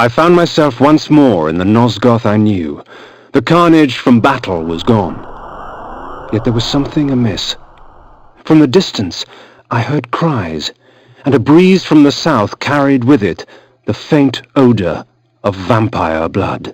I found myself once more in the Nosgoth I knew. The carnage from battle was gone. Yet there was something amiss. From the distance, I heard cries, and a breeze from the south carried with it the faint odor of vampire blood.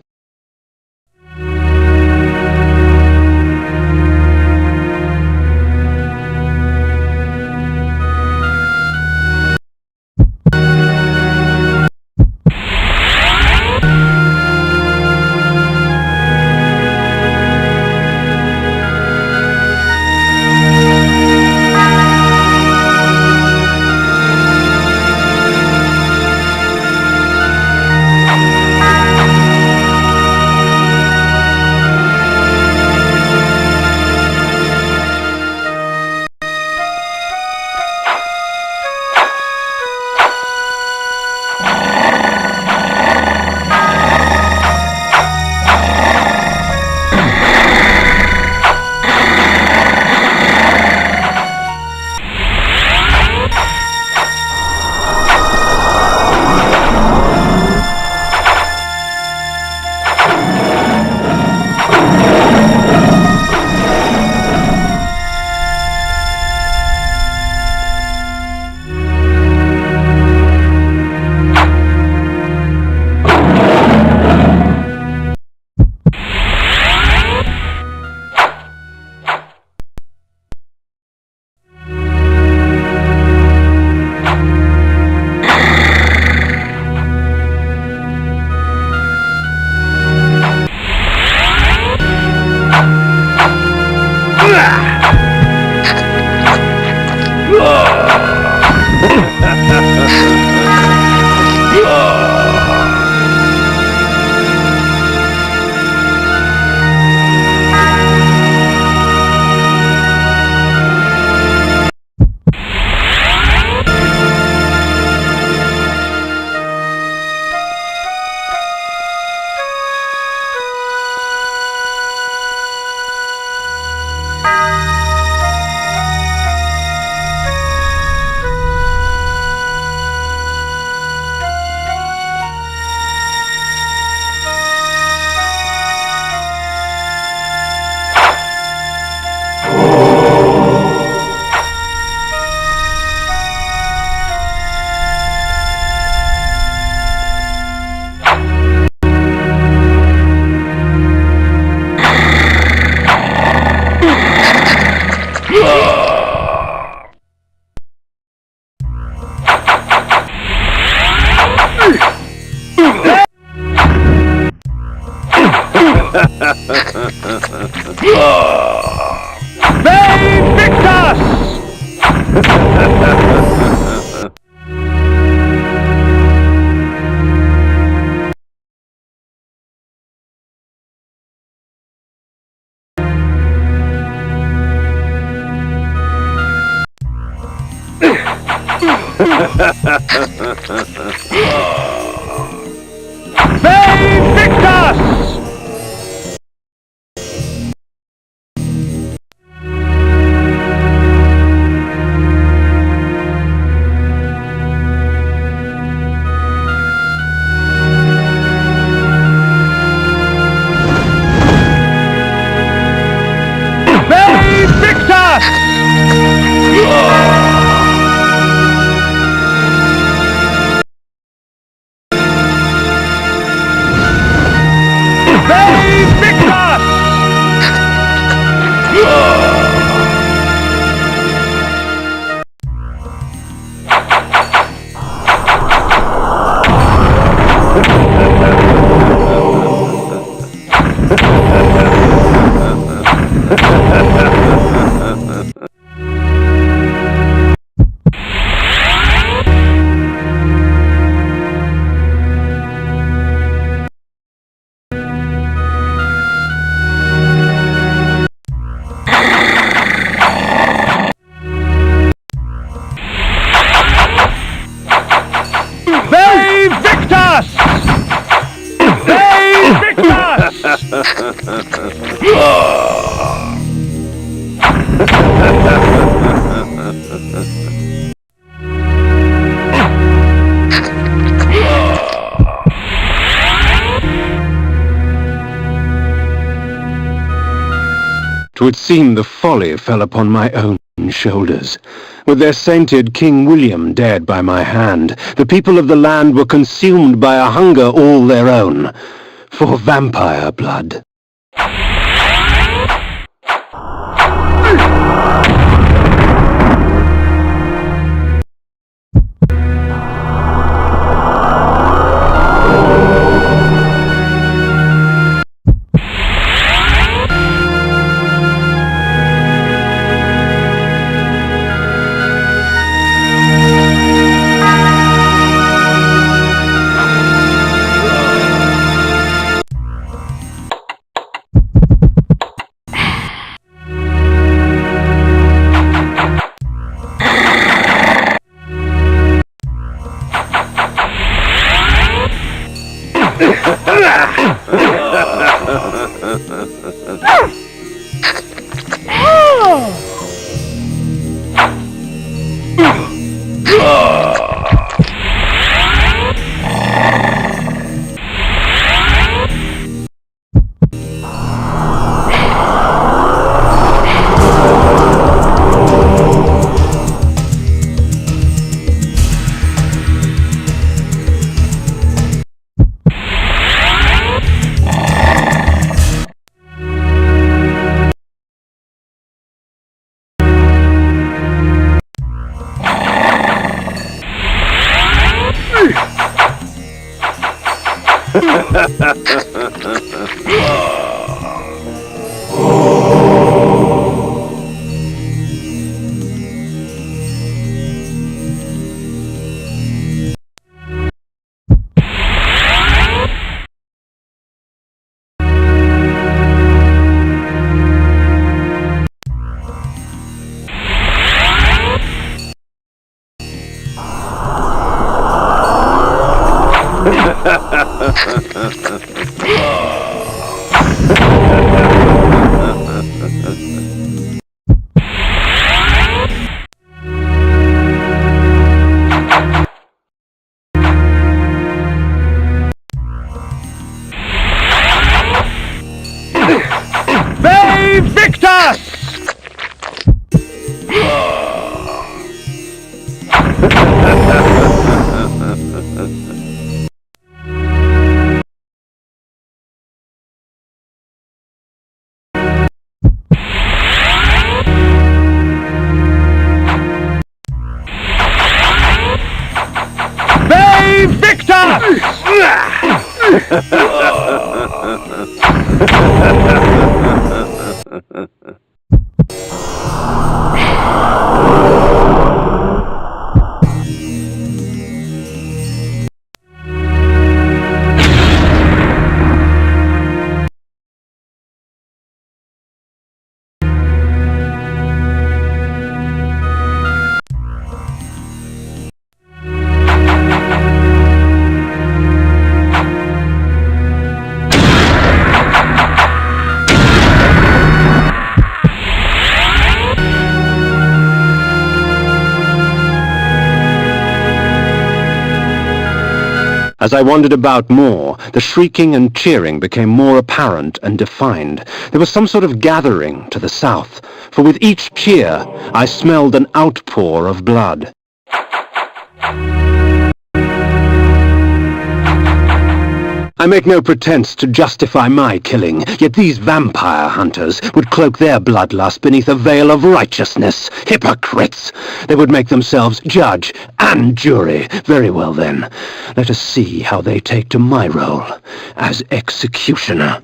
would seem the folly fell upon my own shoulders. With their sainted King William dead by my hand, the people of the land were consumed by a hunger all their own, for vampire blood. As I wandered about more, the shrieking and cheering became more apparent and defined. There was some sort of gathering to the south, for with each cheer I smelled an outpour of blood. I make no pretense to justify my killing, yet these vampire hunters would cloak their bloodlust beneath a veil of righteousness. Hypocrites! They would make themselves judge and jury. Very well then, let us see how they take to my role as executioner.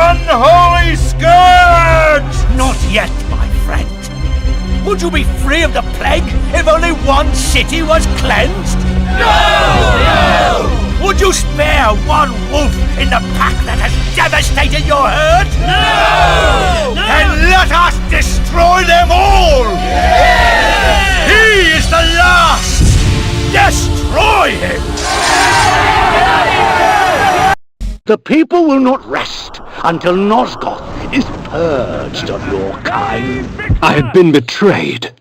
Unholy scourge! Not yet, my friend. Would you be free of the plague if only one city was cleansed? No! Would you spare one wolf in the pack that has devastated your herd? No! Then let us destroy them all! Yeah! He is the last! Destroy him! The people will not rest until Nosgoth is purged of your kind. I had been betrayed.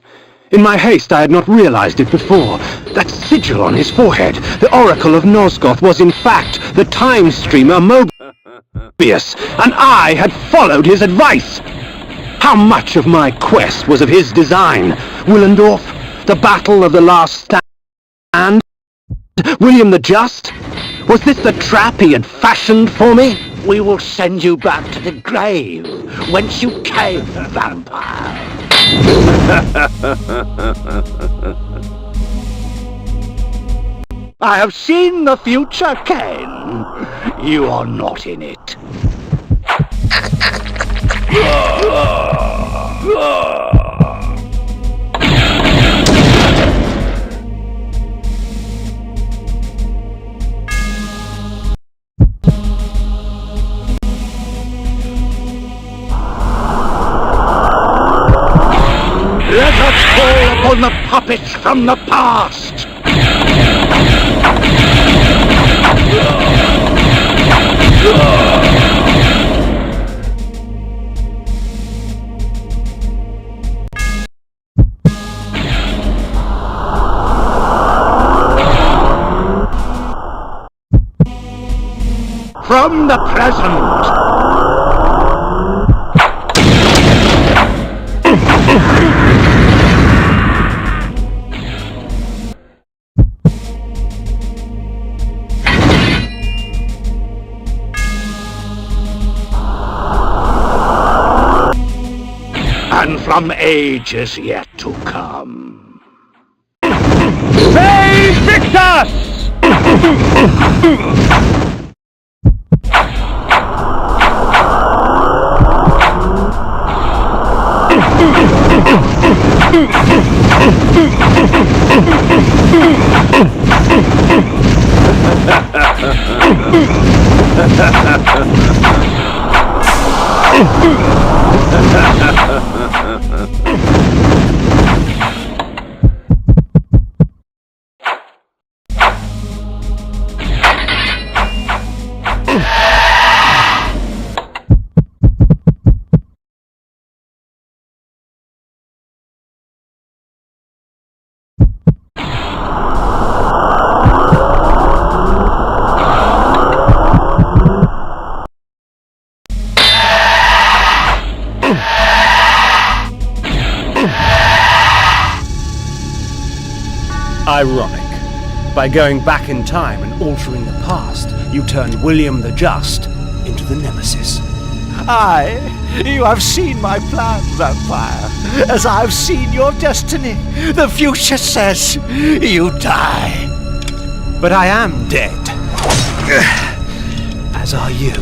In my haste, I had not realized it before. That sigil on his forehead, the Oracle of Nosgoth, was in fact the time streamer Mobius, and I had followed his advice. How much of my quest was of his design? Willendorf, the Battle of the Last Stand, William the Just? Was this the trap he had fashioned for me? We will send you back to the grave, whence you came, vampire. I have seen the future, Kain. You are not in it. Let us fall upon the puppets from the past! From the present! And from ages yet to come. Say Victus! Ironic. By going back in time and altering the past, you turned William the Just into the Nemesis. Aye, you have seen my plan, vampire, as I've seen your destiny. The future says you die. But I am dead. As are you.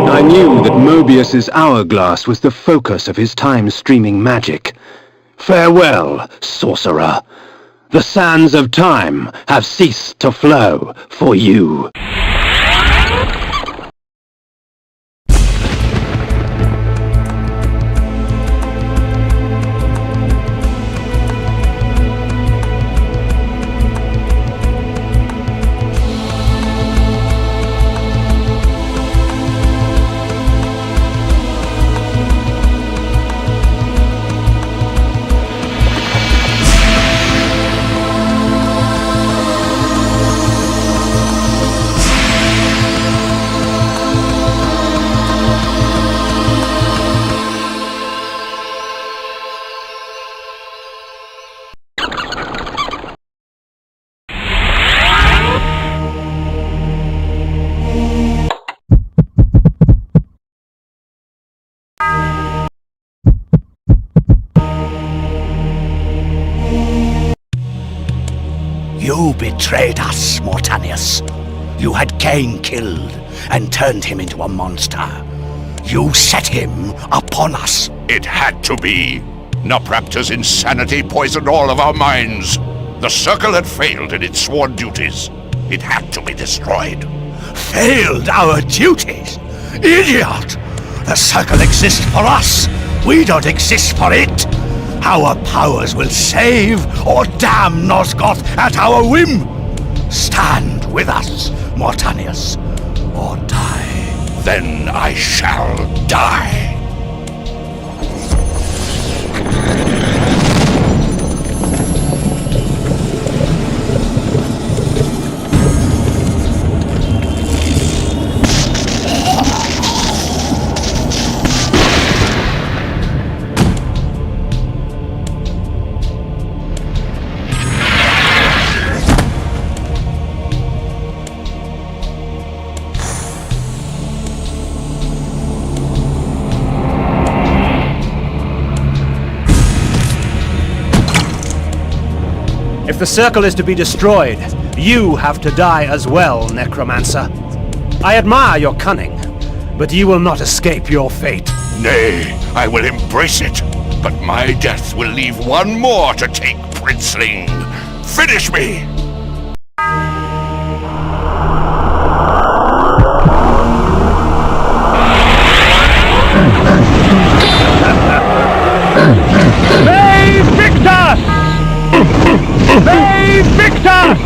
I knew that Mobius's hourglass was the focus of his time-streaming magic. Farewell, sorcerer. The sands of time have ceased to flow for you. You betrayed us, Mortanius. You had Kain killed and turned him into a monster. You set him upon us. It had to be. Nopraptor's insanity poisoned all of our minds. The Circle had failed in its sworn duties. It had to be destroyed. Failed our duties? Idiot! The Circle exists for us. We don't exist for it. Our powers will save or damn Nosgoth at our whim. Stand with us, Mortanius, or die. Then I shall die. If the Circle is to be destroyed, you have to die as well, Necromancer. I admire your cunning, but you will not escape your fate. Nay, I will embrace it. But my death will leave one more to take, Princeling. Finish me! May Victor! May Victor!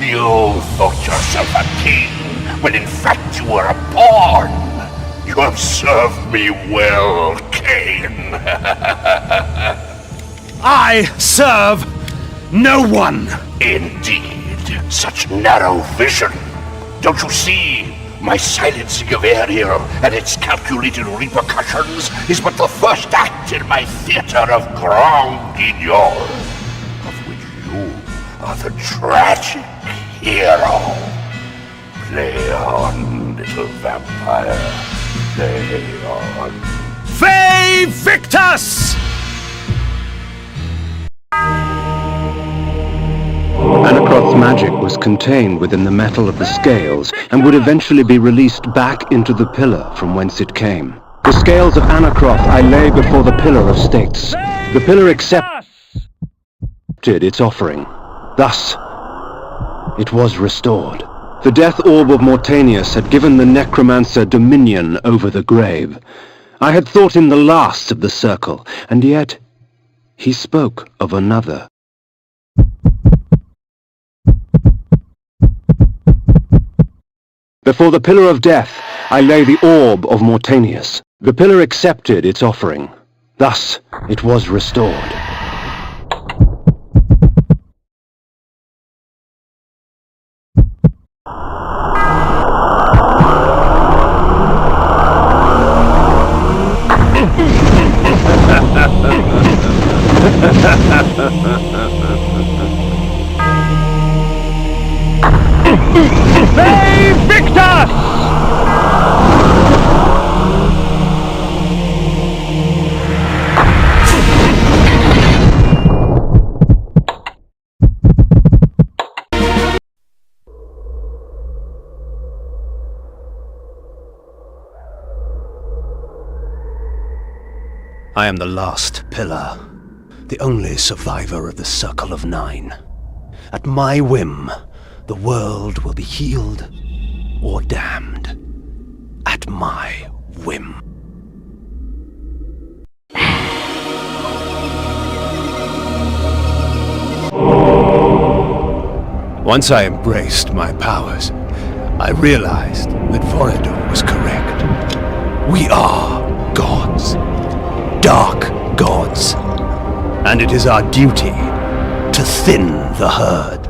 You thought yourself a king, when in fact you were a pawn. You have served me well, Kain. I serve no one! Indeed, such narrow vision. Don't you see? My silencing of Ariel and its calculated repercussions is but the first act in my theater of Grand Guignol, of which you are the tragic hero. Play on, little vampire. Play on. Fay Victus! Anacroth's magic was contained within the metal of the scales and would eventually be released back into the pillar from whence it came. The scales of Anacroth I lay before the Pillar of States. The pillar accepted its offering. Thus, it was restored. The death orb of Mortanius had given the necromancer dominion over the grave. I had thought him the last of the circle, and yet he spoke of another. Before the Pillar of Death, I lay the orb of Mortanius. The pillar accepted its offering. Thus, it was restored. May Victor! I am the last pillar, the only survivor of the Circle of Nine. At my whim, the world will be healed or damned. At my whim. Once I embraced my powers, I realized that Vorador was correct. We are gods. Dark gods. And it is our duty to thin the herd.